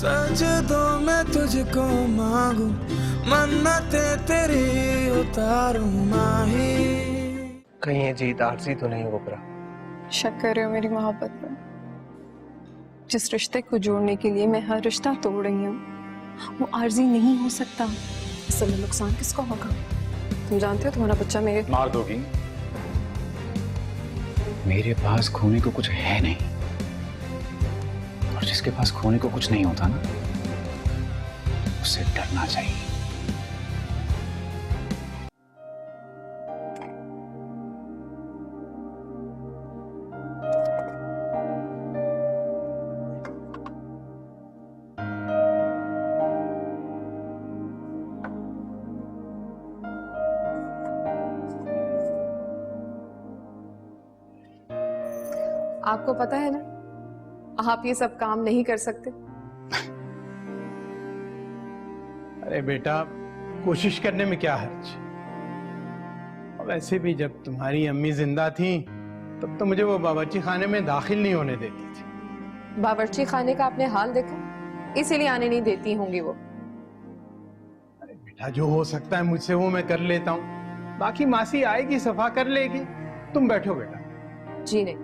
सजदों में तुझको मांगू, मन्नतें तेरी उतारूं माही। कहीं ये जीत आरजी तो नहीं ओपरा? शक कर रहे हो मेरी मोहब्बत में? जिस रिश्ते को जोड़ने के लिए मैं हर रिश्ता तोड़ रही हूँ वो आरजी नहीं हो सकता। असल में नुकसान किसको होगा? तुम जानते हो तुम्हारा बच्चा मेरे मार दोगी? मेरे पास खोने को कुछ है नहीं, और जिसके पास खोने को कुछ नहीं होता ना, उससे डरना चाहिए। आपको पता है ना, आप ये सब काम नहीं कर सकते। अरे बेटा, कोशिश करने में क्या हर्ज। वैसे भी जब तुम्हारी अम्मी जिंदा थी तब तो मुझे वो बावर्ची खाने में दाखिल नहीं होने देती थी। बावर्ची खाने का आपने हाल देखा, इसीलिए आने नहीं देती होंगी वो। अरे बेटा, जो हो सकता है मुझसे वो मैं कर लेता हूँ, बाकी मासी आएगी सफा कर लेगी। तुम बैठो बेटा। जी नहीं,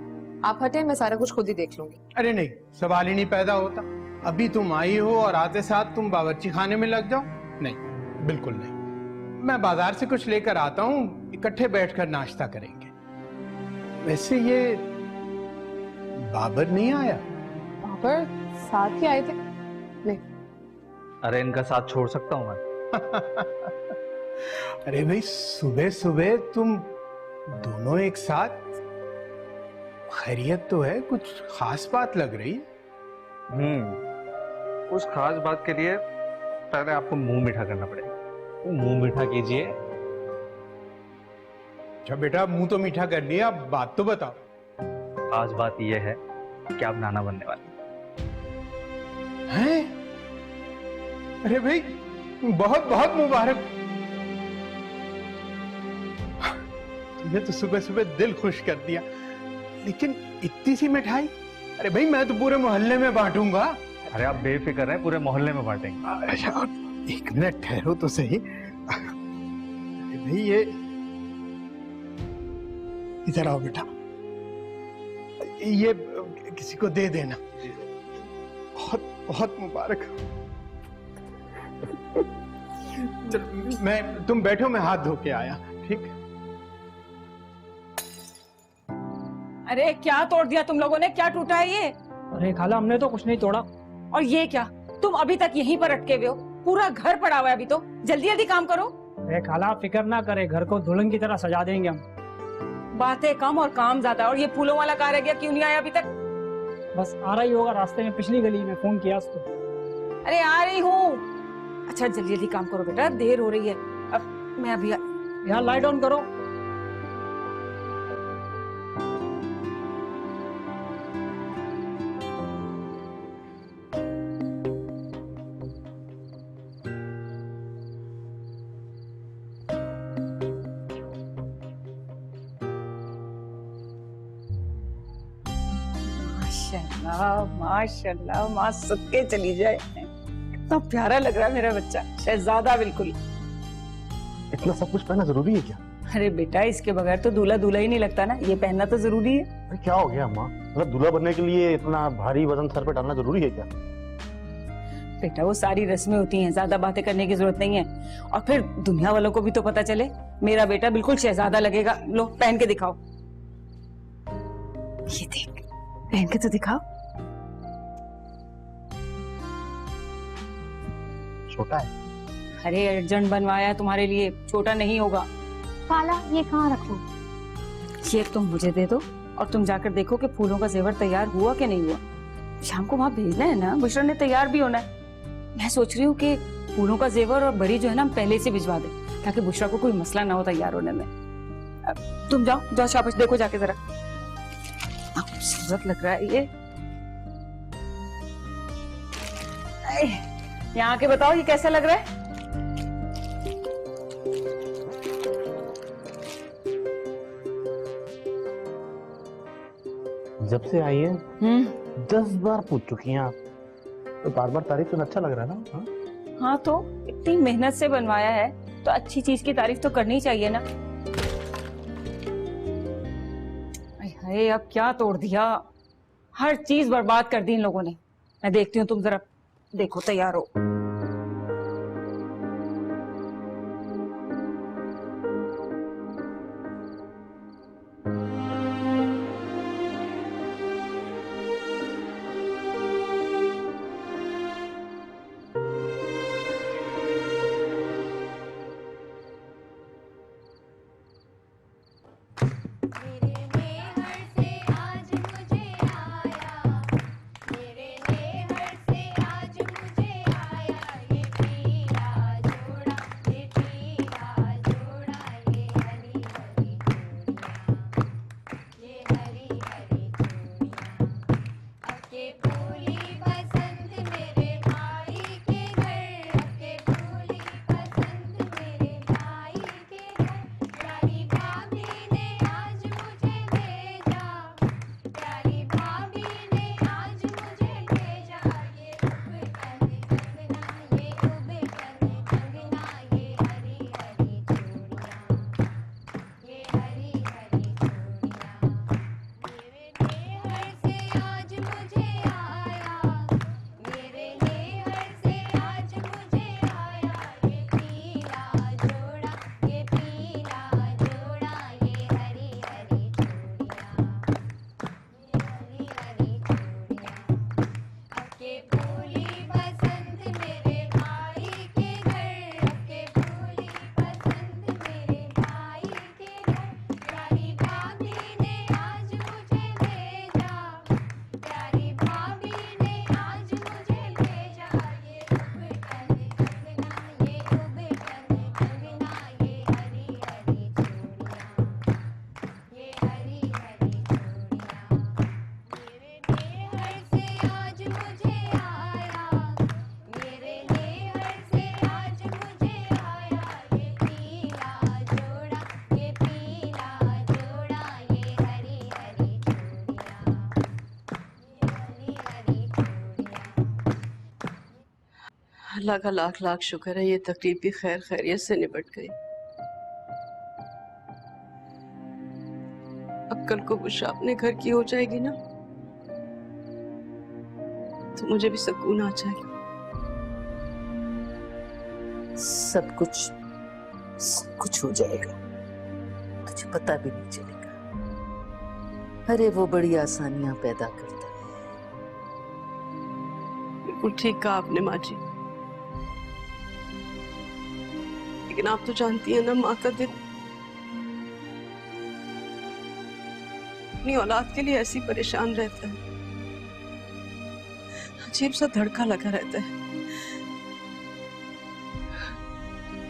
आप हटे, मैं सारा कुछ खुद ही देख लूंगी। अरे नहीं, सवाल ही नहीं पैदा होता। अभी तुम आई हो और आते साथ तुम बावर्ची खाने में लग जाओ? नहीं, बिल्कुल नहीं। मैं बाजार से कुछ लेकर आता हूँ, इकट्ठे बैठकर नाश्ता करेंगे। वैसे ये बाबर नहीं आया? बाबर साथ ही आए थे। नहीं। अरे इनका साथ छोड़ सकता हूँ मैं? अरे भाई, सुबह सुबह तुम दोनों एक साथ? खैरियत तो है? कुछ खास बात लग रही है। उस खास बात के लिए पहले आपको मुंह मीठा करना पड़ेगा। मुंह मीठा कीजिए। अच्छा बेटा, मुंह तो मीठा कर लिया, अब बात तो बताओ। खास बात यह है कि आप नाना बनने वाले हैं। अरे भाई, बहुत बहुत मुबारक। तुमने तो सुबह सुबह दिल खुश कर दिया, लेकिन इतनी सी मिठाई? अरे भाई, मैं तो पूरे मोहल्ले में बांटूंगा। अरे आप बेफिक्र हैं, पूरे मोहल्ले में बांटेंगे। अच्छा, एक मिनट ठहरो तो सही। अरे भाई, ये इधर आओ बेटा, ये किसी को दे देना। बहुत बहुत मुबारक। तुम बैठो, मैं हाथ धो के आया। ठीक। अरे क्या तोड़ दिया तुम लोगों ने? क्या टूटा है ये? अरे खाला, हमने तो कुछ नहीं तोड़ा। और ये क्या, तुम अभी तक यहीं पर अटके हुए हो? पूरा घर पड़ा हुआ है अभी तो। जल्दी जल्दी काम करो। अरे खाला, फिक्र ना करे, घर को दुल्हन की तरह सजा देंगे हम। बातें कम और काम ज्यादा। और ये फूलों वाला कार है, क्यों नहीं आया अभी तक? बस आ रहा ही होगा, रास्ते में पिछली गली में फोन किया उसको। अरे आ रही हूँ। अच्छा जल्दी जल्दी काम करो बेटा, देर हो रही है। अब मैं अभी यहाँ लाइट ऑन करो। माशाल्लाह माशाल्लाह, माँ सदके चली जाए। कितना प्यारा लग रहा है मेरा बच्चा, शहजादा बिल्कुल। इतना सब कुछ पहनना जरूरी है क्या? अरे बेटा, इसके बगैर तो दूल्हा दूल्हा ही नहीं लगता ना, ये पहनना तो जरूरी है। अरे क्या हो गया अम्मा? मतलब दूल्हा बनने के लिए इतना भारी वजन सर पे डालना जरूरी है क्या? बेटा वो सारी रस्में होती हैं, ज्यादा बातें करने की जरूरत नहीं है। और फिर दुनिया वालों को भी तो पता चले मेरा बेटा बिल्कुल शहजादा लगेगा। लो पहन के दिखाओ। ये देख, पहन के तो दिखाओ। छोटा है। अरे अर्जेंट बनवाया तुम्हारे लिए, छोटा नहीं होगा। काला, ये कहाँ रखूं? ये तुम मुझे दे दो और तुम जाकर देखो कि फूलों का जेवर तैयार हुआ कि नहीं हुआ। शाम को वहां भेजना है ना, बुशरा ने तैयार भी होना है। मैं सोच रही हूँ कि फूलों का जेवर और बरी जो है ना, हम पहले से भिजवा दें, ताकि बुशरा को कोई मसला ना हो तैयार होने में। तुम जाओ जाओ, शाबाश, देखो जाके जरा। खूबसूरत लग रहा है ये। यहाँ आके बताओ ये कैसा लग रहा है? जब से आई है 10 बार पूछ चुकी हैं आप। तो बार बार तारीफ सुन अच्छा लग रहा है ना? हाँ? हाँ तो इतनी मेहनत से बनवाया है तो अच्छी चीज की तारीफ तो करनी चाहिए ना। हाय अब क्या तोड़ दिया, हर चीज बर्बाद कर दी इन लोगों ने। मैं देखती हूँ, तुम जरा देखो, तैयार हो। अल्लाह का लाख लाख शुक्र है, ये तकलीफ भी खैर खैरियत से निपट गई। अब कल को बुशरा अपने घर की हो जाएगी ना, तो मुझे भी सुकून आ जाएगा। सब कुछ हो जाएगा, तुझे पता भी नहीं चलेगा। अरे वो बड़ी आसानियां पैदा करता है। बिल्कुल ठीक कहा आपने माँ जी, लेकिन आप तो जानती हैं ना, माँ का दिल अपनी औलाद के लिए ऐसी परेशान रहता है, अजीब सा धड़का लगा रहता है।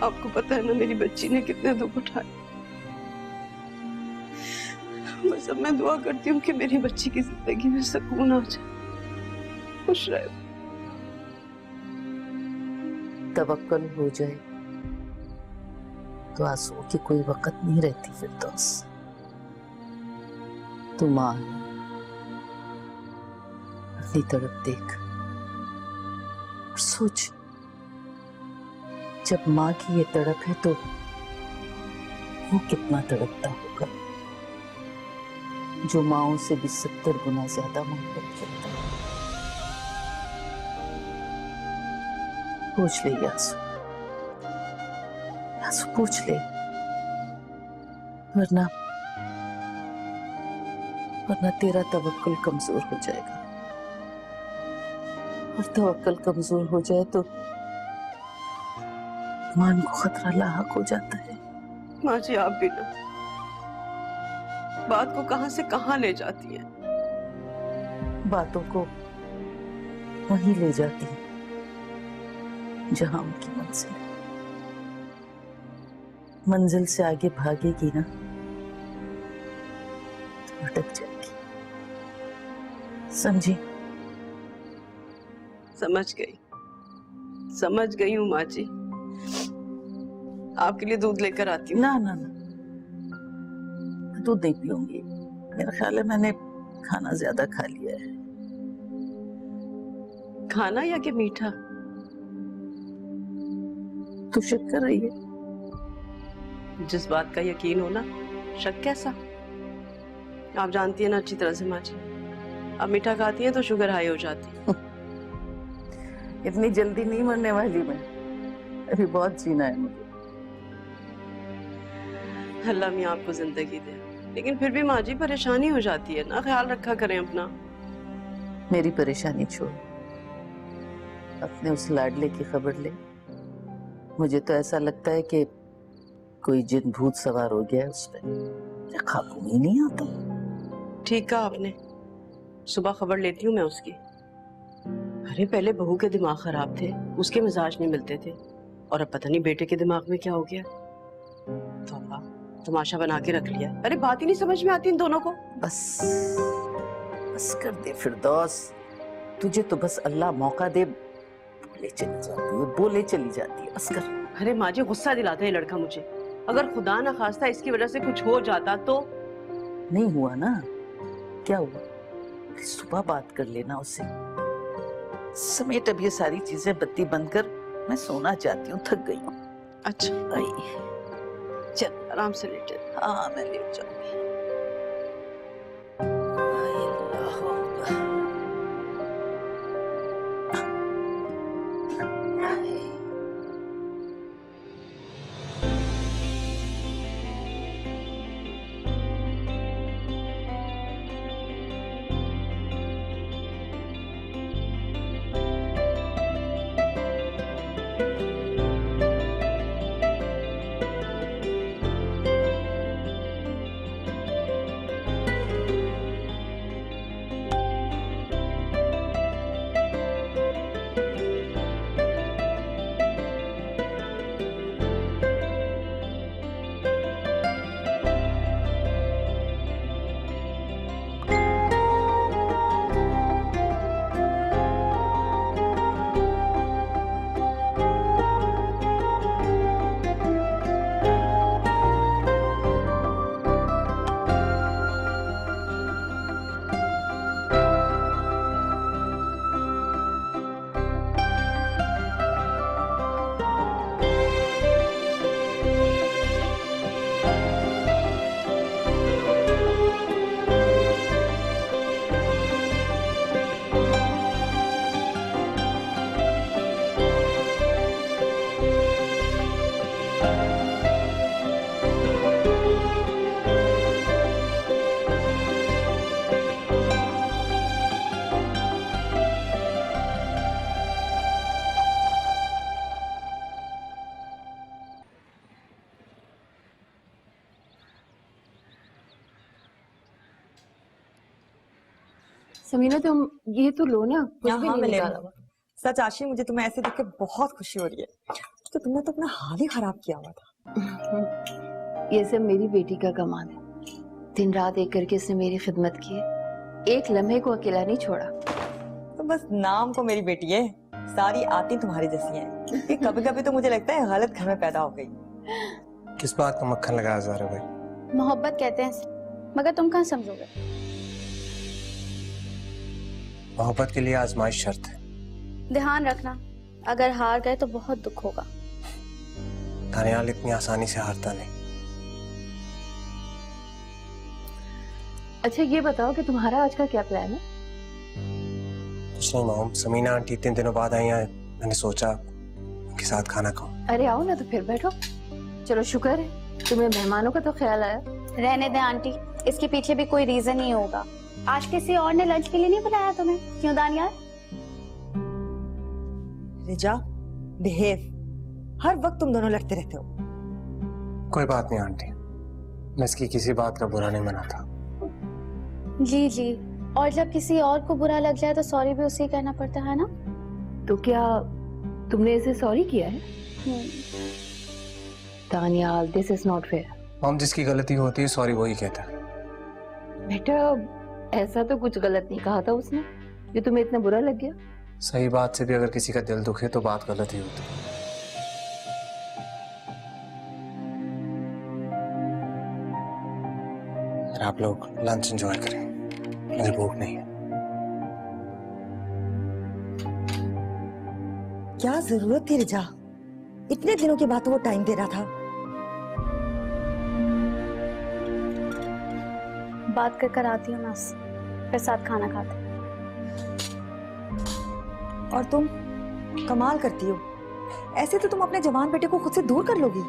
आपको पता है ना मेरी बच्ची ने कितने दुख उठाए। बस अब मैं दुआ करती हूँ कि मेरी बच्ची की जिंदगी में सुकून आ जाए, खुश रहे। तवक्कुल हो जाए तो आंसुओं की कोई वक़्त नहीं रहती फिरदौस। तू मां है, अपनी तड़प देख और सोच, जब मां की ये तड़प है तो वो कितना तड़पता होगा, जो माओं से भी 70 गुना ज्यादा मोहब्बत करता है। पूछ ले यासु, पूछ ले, वरना तेरा तवक्कुल कमजोर हो जाएगा, और तवक्कुल कमजोर हो जाए तो मान को खतरा लाहक हो जाता है। माँ जी आप भी ना बात को कहां से कहां ले जाती है। बातों को वहीं ले जाती है जहां उनकी मंजिल से आगे भागेगी ना तो अटक जाएगी। समझी? समझ गई हूँ माँ जी। आपके लिए दूध लेकर आती हूँ। ना ना ना, दूध नहीं पीऊंगी, मेरा ख्याल है मैंने खाना ज्यादा खा लिया है। खाना या कि मीठा? तू शक कर रही है? जिस बात का यकीन हो ना, शक कैसा? आप जानती है ना अच्छी तरह से माँ जी, अब मीठा खाती है तो शुगर हाई हो जाती है। इतनी जल्दी नहीं मरने वाली मैं, अभी बहुत जीना है मुझे। अल्लाह मियाँ आपको जिंदगी दे, लेकिन फिर भी माँ जी परेशानी हो जाती है ना, ख्याल रखा करें अपना। मेरी परेशानी छोड़, अपने उस लाडले की खबर ले। मुझे तो ऐसा लगता है कि कोई जिन भूत सवार हो गया है उस पर, काबू ही नहीं आता। ठीक कहा आपने, सुबह खबर लेती हूँ मैं उसकी। अरे पहले बहू के दिमाग खराब थे, उसके मिजाज नहीं मिलते थे, और अब पता नहीं बेटे के दिमाग में क्या हो गया। तौबा, तमाशा बना के रख लिया। अरे बात ही नहीं समझ में आती इन दोनों को। बस कर दे फिरदौस, तुझे तो बस अल्लाह मौका दे, बोले चली जाती है, बस कर। अरे माँ जी गुस्सा दिलाता है लड़का मुझे, अगर खुदा ना खास्ता इसकी वजह से कुछ हो जाता तो। नहीं हुआ ना, क्या हुआ? सुबह बात कर लेना उससे। समेट अब ये सारी चीजें, बत्ती बंद कर, मैं सोना चाहती हूँ, थक गई हूँ। अच्छा चल आराम से लेटे। हाँ मैं लेट जाऊंगी। समीना तुम ये तो लो ना, कुछ भी नहीं निकाला हुआ। सच आशी, मुझे तुम्हें ऐसे देख के बहुत खुशी हो रही है। तो तुमने तो अपना हाल ही खराब किया हुआ था। ये सब मेरी बेटी का कमाल है। दिन रात एक करके इसने मेरी खिदमत की है, एक लम्हे को अकेला नहीं छोड़ा। तो बस नाम को मेरी बेटी है, सारी आती तुम्हारी जैसी हैं। कभी कभी तो मुझे लगता है गलत घर में पैदा हो गई। किस बात का मक्खन लगाया जा रहा है भाई? मोहब्बत कहते हैं, मगर तुम कहाँ समझोगे। मोहब्बत के लिए आजमाइश शर्त है। ध्यान रखना, अगर हार गए तो बहुत दुख होगा। दानियाल इतनी आसानी से हारता नहीं। अच्छा ये बताओ कि तुम्हारा आज का क्या प्लान है? कुछ नहीं माम, समीना आंटी 3 दिनों बाद आई हैं, मैंने सोचा उनके साथ खाना खाऊं। अरे आओ ना, तो फिर बैठो। चलो शुक्र है तुम्हें मेहमानों का तो ख्याल आया। रहने दे आंटी, इसके पीछे भी कोई रीजन ही होगा। आज किसी और ने लंच के लिए नहीं बुलाया तुम्हें, क्यों दानियाल? रिजा, बिहेव। हर वक्त तुम दोनों लड़ते रहते हो। कोई बात नहीं आंटी, मैं इसकी किसी बात का बुरा नहीं मनाता। जी जी, और जब किसी और को बुरा लग जाए तो सॉरी भी उसे कहना पड़ता है ना। तो क्या तुमने इसे सॉरी किया है? Daniyal, this is not fair. माम, जिसकी गलती होती है सॉरी वही कहता है। बेटा ऐसा तो कुछ गलत नहीं कहा था उसने जो तुम्हें इतना बुरा लग गया। सही बात से भी अगर किसी का दिल दुखे तो बात गलत ही होती है। आप लोग लंच एंजॉय करें, मुझे भूख नहीं है। क्या जरूरत थी रिजा? इतने दिनों के बाद तो वो टाइम दे रहा था। बात कर आती हूँ ना, फिर साथ खाना खाते। और तुम कमाल करती हो, ऐसे तो तुम अपने जवान बेटे को खुद से दूर कर लोगी।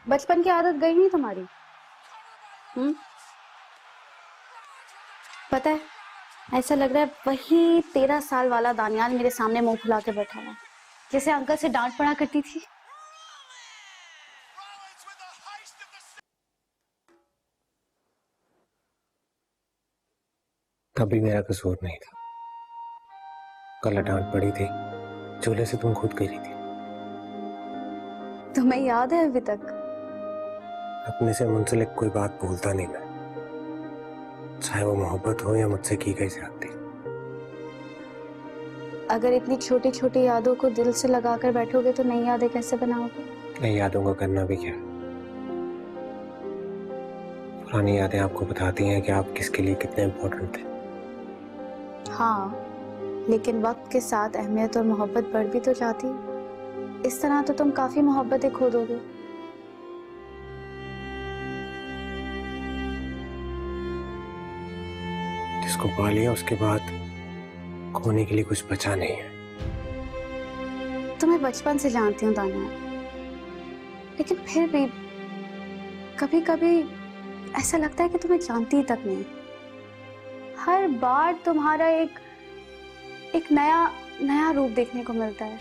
बचपन की आदत गई नहीं तुम्हारी? पता है, ऐसा लग रहा है वही 13 साल वाला दानियाल मेरे सामने मुंह फुला के बैठा है, जैसे अंकल से डांट पड़ा करती थी। तभी मेरा कसूर नहीं था। कल डांट पड़ी थी, चूल्हे से तुम खुद गिरी थी। तुम्हें याद है अभी तक? अपने से मुंसलिक कोई बात बोलता नहीं मैं, चाहे वो मोहब्बत हो या मुझसे की गई ज्यादती। अगर इतनी छोटी छोटी यादों को दिल से लगाकर बैठोगे तो नई यादें कैसे बनाओगे? नई यादों का करना भी क्या, पुरानी यादें आपको बताती हैं कि आप किसके लिए कितने इम्पोर्टेंट थे। हाँ, लेकिन वक्त के साथ अहमियत और मोहब्बत बढ़ भी तो जाती है। इस तरह तो तुम काफी मोहब्बतें खो दोगे। जिसको पा लिया उसके बाद खोने के लिए कुछ बचा नहीं है। तुम्हें बचपन से जानती हूँ दानिया, लेकिन फिर भी कभी कभी ऐसा लगता है कि तुम्हें जानती तक नहीं। हर बार तुम्हारा एक नया रूप देखने को मिलता है।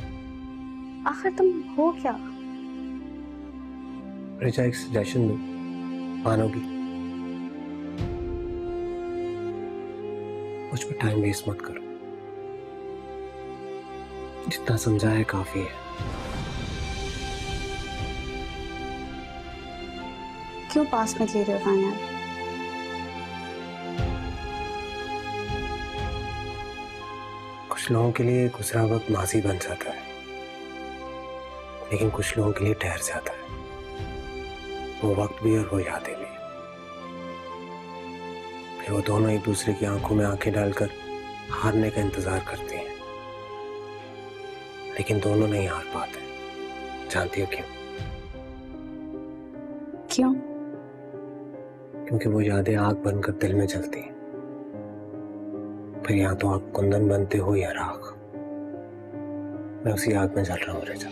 आखिर तुम हो क्या? रिचा, एक सजेशन दूं, मानोगी? मुझ पर टाइम वेस्ट मत करो, जितना समझा है काफी है। क्यों पास में ले रहे हो दानिया? कुछ लोगों के लिए गुजरा वक्त माजी बन जाता है, लेकिन कुछ लोगों के लिए ठहर जाता है, वो वक्त भी और वो यादें भी। फिर वो दोनों एक दूसरे की आंखों में आंखें डालकर हारने का इंतजार करते हैं, लेकिन दोनों नहीं हार पाते। जानती हो क्यों? क्यों? क्योंकि वो यादें आग बनकर दिल में जलती हैं। फिर या तो आप कुंदन बनते हो या राख। मैं उसी आग में जल रहा हूँ रिचा।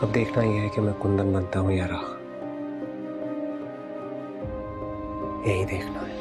अब देखना ही है कि मैं कुंदन बनता हूँ या राख, यही देखना है।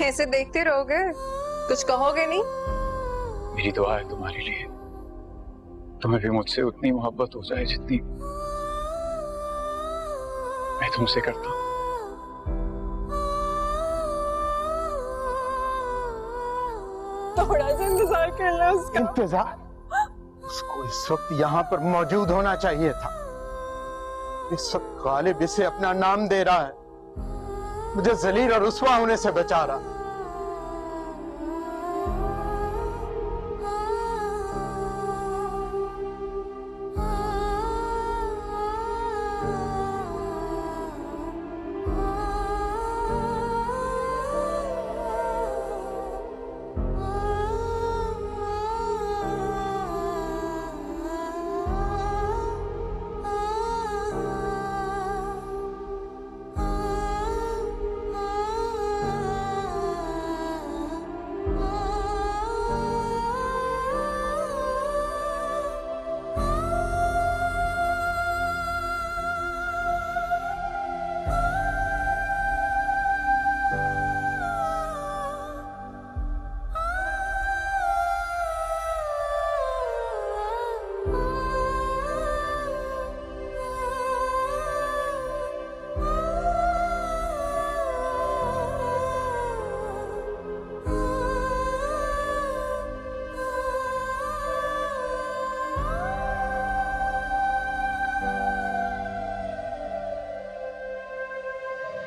ऐसे देखते रहोगे? कुछ कहोगे नहीं? मेरी दुआ है तुम्हारे लिए, तुम्हें भी मुझसे उतनी मोहब्बत हो जाए जितनी मैं तुमसे करता हूँ। थोड़ा सा इंतजार करना उसका। इंतजार? उसको इस वक्त यहाँ पर मौजूद होना चाहिए था। इस वक्त गालिब इसे अपना नाम दे रहा है, मुझे जलील और रुस्वा होने से बचा रहा।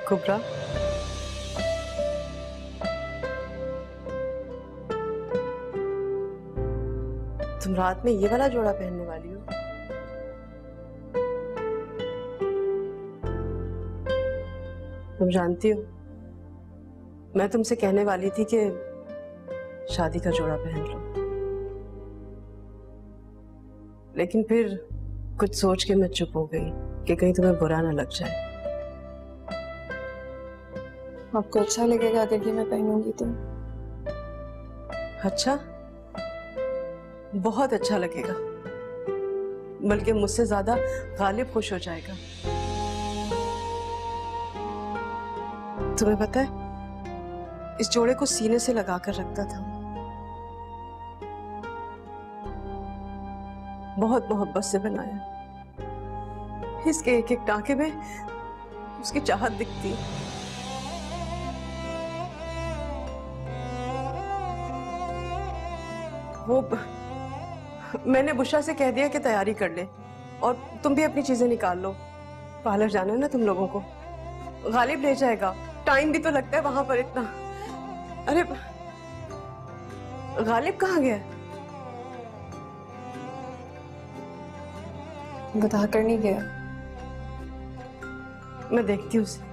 कुबरा, तुम रात में ये वाला जोड़ा पहनने वाली हो? तुम जानती हो, मैं तुमसे कहने वाली थी कि शादी का जोड़ा पहन लो, लेकिन फिर कुछ सोच के मैं चुप हो गई कि कहीं तुम्हें बुरा ना लग जाए। आपको अच्छा लगेगा अगर ये मैं पहनूंगी तो? अच्छा, बहुत अच्छा लगेगा, बल्कि मुझसे ज्यादा गालिब खुश हो जाएगा। तुम्हें पता है, इस जोड़े को सीने से लगा कर रखता था, बहुत मोहब्बत से बनाया। इसके एक एक टांके में उसकी चाहत दिखती। वो मैंने बुशरा से कह दिया कि तैयारी कर ले, और तुम भी अपनी चीजें निकाल लो। पार्लर जाना है ना तुम लोगों को, गालिब ले जाएगा, टाइम भी तो लगता है वहां पर इतना। अरे गालिब कहाँ गया? बता कर नहीं गया। मैं देखती हूँ उसे।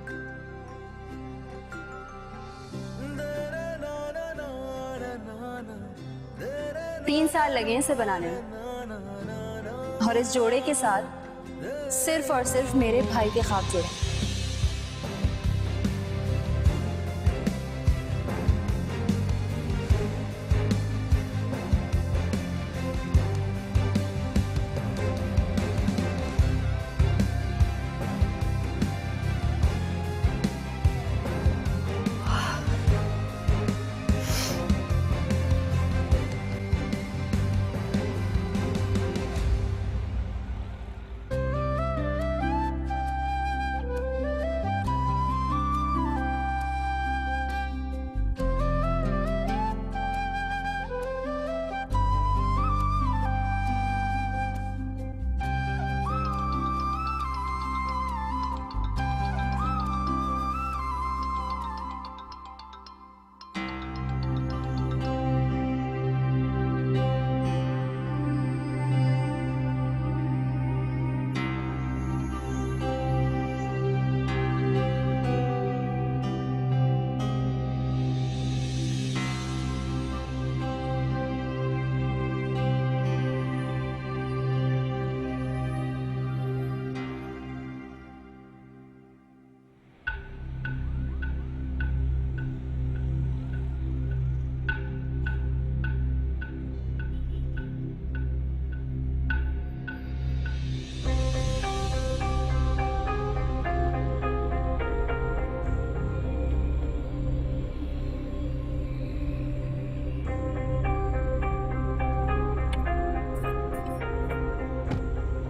3 साल लगे इसे बनाने में, और इस जोड़े के साथ सिर्फ और सिर्फ मेरे भाई के ख्वाब जुड़े।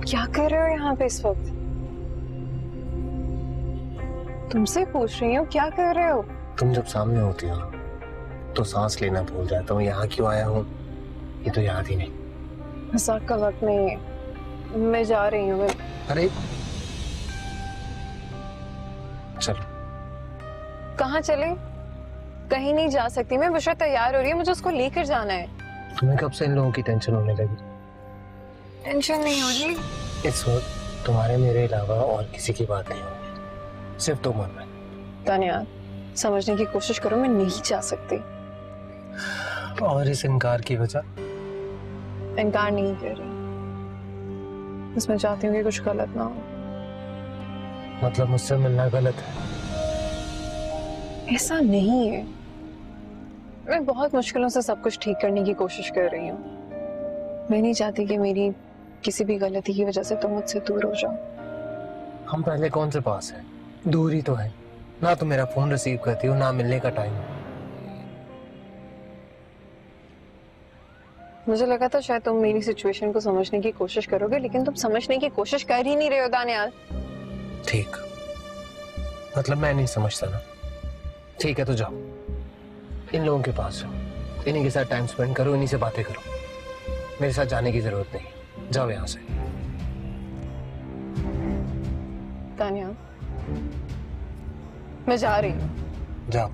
क्या कर रहे हो यहाँ पे इस वक्त? तुमसे पूछ रही हूँ, क्या कर रहे हो? तुम जब सामने होती हो तो सांस लेना भूल जाता हूँ। यहाँ क्यों आया हूँ ये तो याद ही नहीं। मजाक का वक्त नहीं है, मैं जा रही हूँ। अरे चलो। कहाँ चले? कहीं नहीं जा सकती मैं। बुशरा तैयार हो रही है, मुझे उसको लेकर जाना है। तुम्हें कब से इन लोगों की टेंशन होने लगी? टेंशन नहीं हो रही। इस वक्त तुम्हारे मेरे अलावा और किसी की बात नहीं होगी, सिर्फ तुम और मैं। तानिया, समझने की कोशिश करो, मैं नहीं जा सकती। और इस इनकार की वजह? इनकार नहीं कर रही, बस मैं चाहती हूँ कि कुछ गलत ना हो। मतलब मुझसे मिलना गलत है? ऐसा नहीं है, मैं बहुत मुश्किलों से सब कुछ ठीक करने की कोशिश कर रही हूँ। मैं नहीं चाहती कि मेरी किसी भी गलती की वजह से तुम मुझसे दूर हो जाओ। हम पहले कौन से पास हैं? दूरी तो है ना। तुम मेरा फोन रिसीव करती हो ना, मिलने का टाइम। मुझे लगा था शायद तुम मेरी सिचुएशन को समझने की कोशिश करोगे, लेकिन तुम समझने की कोशिश कर ही नहीं रहे हो दानियाल। ठीक, मतलब मैं नहीं समझता ना। ठीक है तो जाओ, इन लोगों के पास जाओ, इन्हीं के साथ टाइम स्पेंड करो, इन्हीं से बातें करो। मेरे साथ जाने की जरूरत नहीं, जाओ यहाँ से। तानिया, मैं जा रही हूँ। जाओ।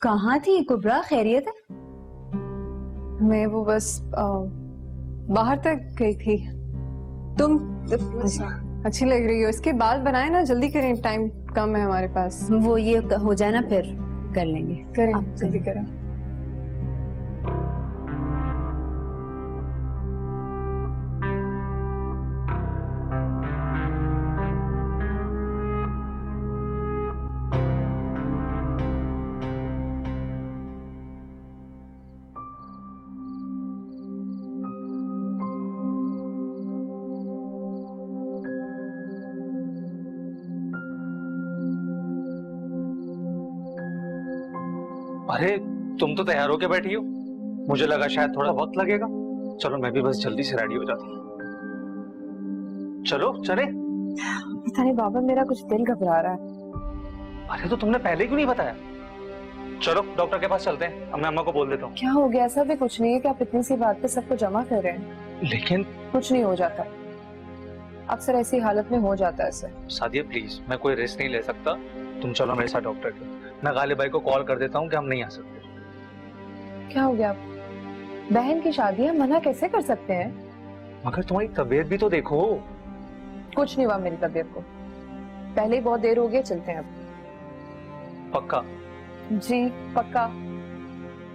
कहाँ थी कुबरा? खैरियत है? मैं वो बस बाहर तक गई थी। तुम अच्छी लग रही हो। इसके बाल बनाए ना, जल्दी करें, टाइम कम है हमारे पास। वो ये हो जाए ना फिर कर लेंगे। करें, जल्दी करें। अरे तुम तो तैयार होके बैठी हो, मुझे लगा शायद थोड़ा वक्त लगेगा। चलो मैं भी बस जल्दी से रेडी हो जाता हूँ। चलो चले। पता नहीं बाबा, मेरा कुछ दिल घबरा रहा है। अरे तो तुमने पहले क्यों नहीं बताया? चलो डॉक्टर के पास चलते हैं, अब मैं अम्मा को बोल देता हूँ। क्या हो गया? ऐसा भी कुछ नहीं है कि आप इतनी सी बात पे सबको जमा कर रहे हैं। लेकिन कुछ नहीं हो जाता, अक्सर ऐसी हालत में हो जाता है ऐसे। सादिया प्लीज, मैं कोई रिस्क नहीं ले सकता, तुम चलो मेरे साथ डॉक्टर के। मैं गालिब भाई को कॉल कर देता हूँ कि हम नहीं आ सकते। क्या हो गया? बहन की शादी है, मना कैसे कर सकते हैं? मगर तुम्हारी तबीयत भी तो देखो। कुछ नहीं हुआ मेरी तबीयत को, पहले ही बहुत देर हो गई, चलते हैं अब। पक्का? जी पक्का।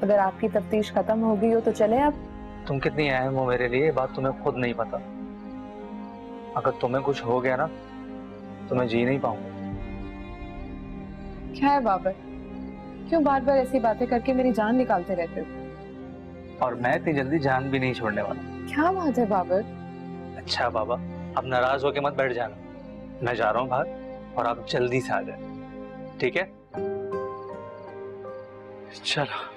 अगर आपकी तफ्तीश खत्म हो गई हो तो चले अब। तुम कितनी अहम हो मेरे लिए, ये बात तुम्हें खुद नहीं पता। अगर तुम्हें कुछ हो गया ना तो मैं जी नहीं पाऊंगा। क्या है बाबर, क्यों बार बार ऐसी बातें करके मेरी जान निकालते रहते हो? और मैं इतनी जल्दी जान भी नहीं छोड़ने वाला। क्या बात है बाबर? अच्छा बाबा, अब नाराज होके मत बैठ जाना। मैं जा रहा हूँ बाहर और आप जल्दी से आ जाए, ठीक है? चलो।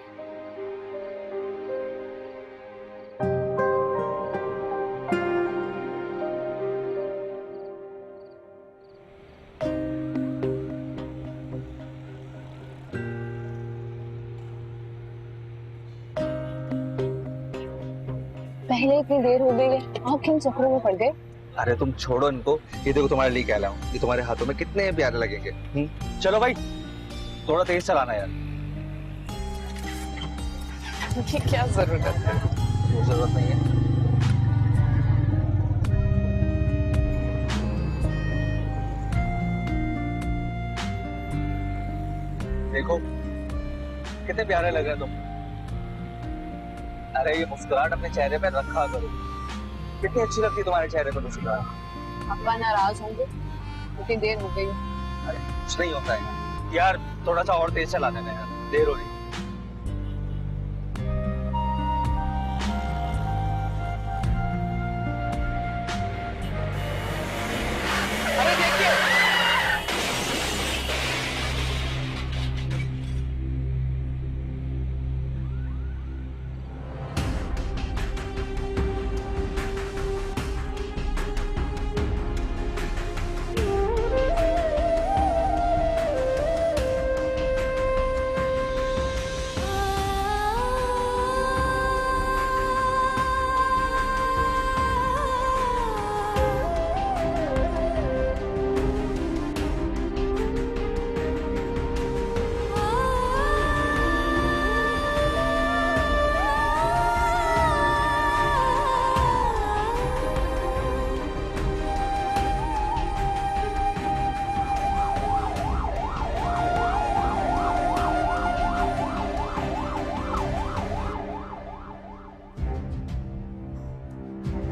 पहले इतनी देर हो गई है, आप किन चक्करों में पड़ गए? अरे तुम छोड़ो इनको, ये देखो तुम्हारे लिए क्या लाऊं। ये तुम्हारे हाथों में कितने प्यारे लगेंगे। चलो भाई, थोड़ा तेज चलाना यार। क्या जरूरत है? जरूरत नहीं है। देखो कितने प्यारे लग रहे हैं तुम। अरे ये मुस्कुराहट अपने चेहरे पे रखा करो, कितनी अच्छी लगती है तुम्हारे चेहरे पे मुस्कुराहट। अब्बा नाराज होंगे, इतनी देर हो गई। अरे कुछ नहीं होता है यार, थोड़ा सा और तेज चला देना यार, देर हो रही। अरे देखिए,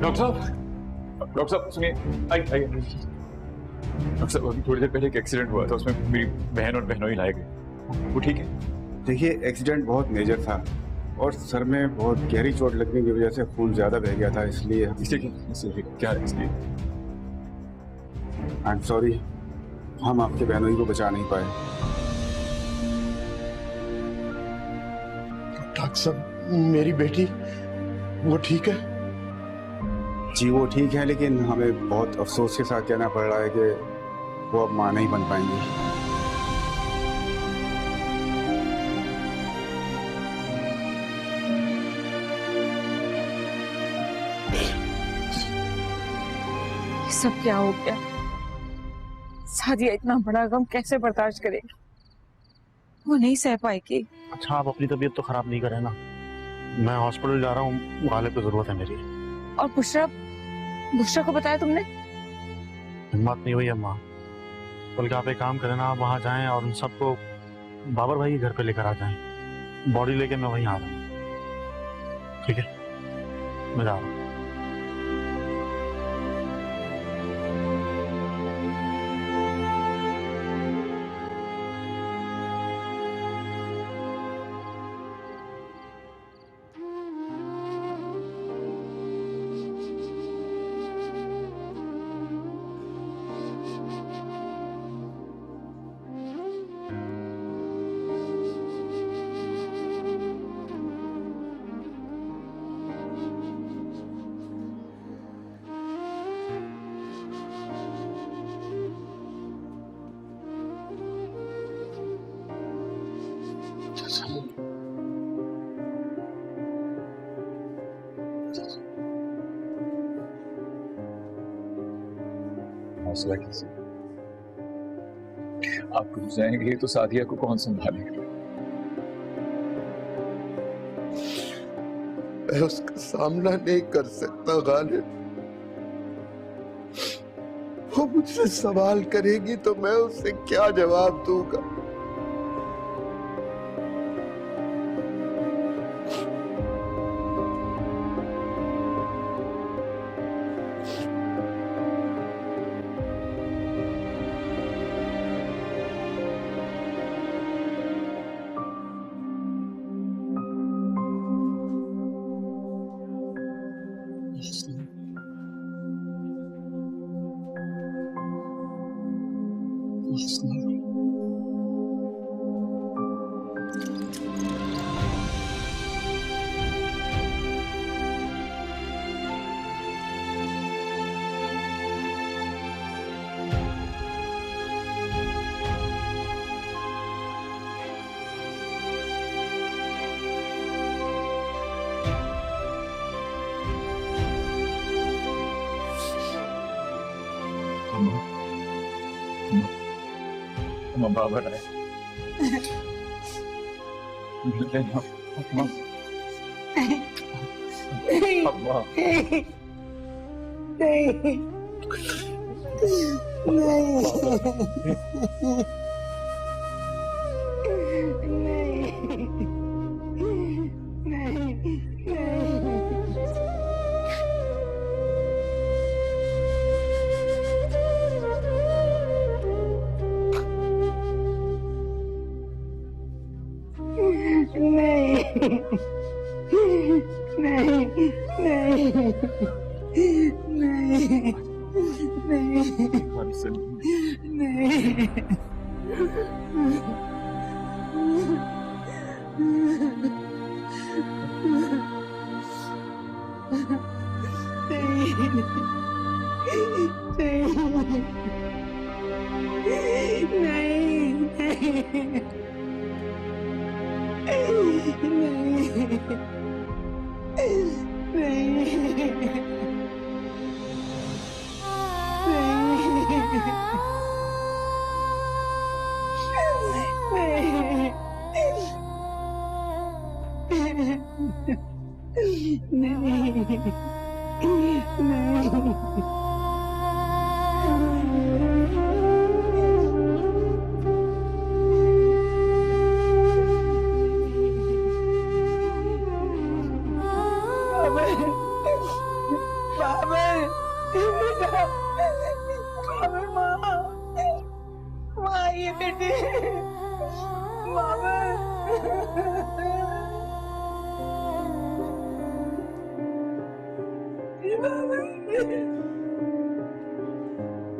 डॉक्टर साहब सुनिए, आइए। डॉक्टर साहब अभी थोड़ी देर पहले एक एक्सीडेंट हुआ था, उसमें मेरी बहन और बहनोई लाए गए। वो ठीक है? देखिए एक्सीडेंट बहुत मेजर था और सर में बहुत गहरी चोट लगने की वजह से खून ज्यादा बह गया था, इसलिए क्या है इसलिए? आई एम सॉरी, हम आपके बहनोई को बचा नहीं पाए। डॉक्टर साहब, मेरी बेटी वो ठीक है? जी वो ठीक है, लेकिन हमें बहुत अफसोस के साथ कहना पड़ रहा है कि वो अब मां नहीं बन पाएंगी। ये सब क्या हो गया? सादिया इतना बड़ा गम कैसे बर्दाश्त करेगी? वो नहीं सह पाएगी। अच्छा, आप अपनी तबीयत तो खराब नहीं करें ना। मैं हॉस्पिटल जा रहा हूँ, गालिब को जरूरत है मेरी। और बुशरा को बताया तुमने? हिम्मत नहीं हुई अम्मा। बल्कि आप एक काम करें ना, आप वहाँ जाएं और उन सबको बाबर भाई के घर पे लेकर आ जाएं। बॉडी लेके मैं वहीं आ रहा हूँ। ठीक है, मैं जा रहा हूँ। हौसला कीजिए, आप रुक जाएंगे तो सादिया को कौन संभालेगा? मैं उसका सामना नहीं कर सकता गालिब। वो मुझसे सवाल करेगी तो मैं उससे क्या जवाब दूंगा? बाबर है।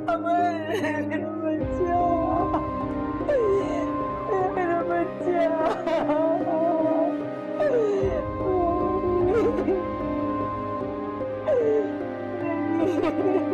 अमर, मेरा बच्चा। नहीं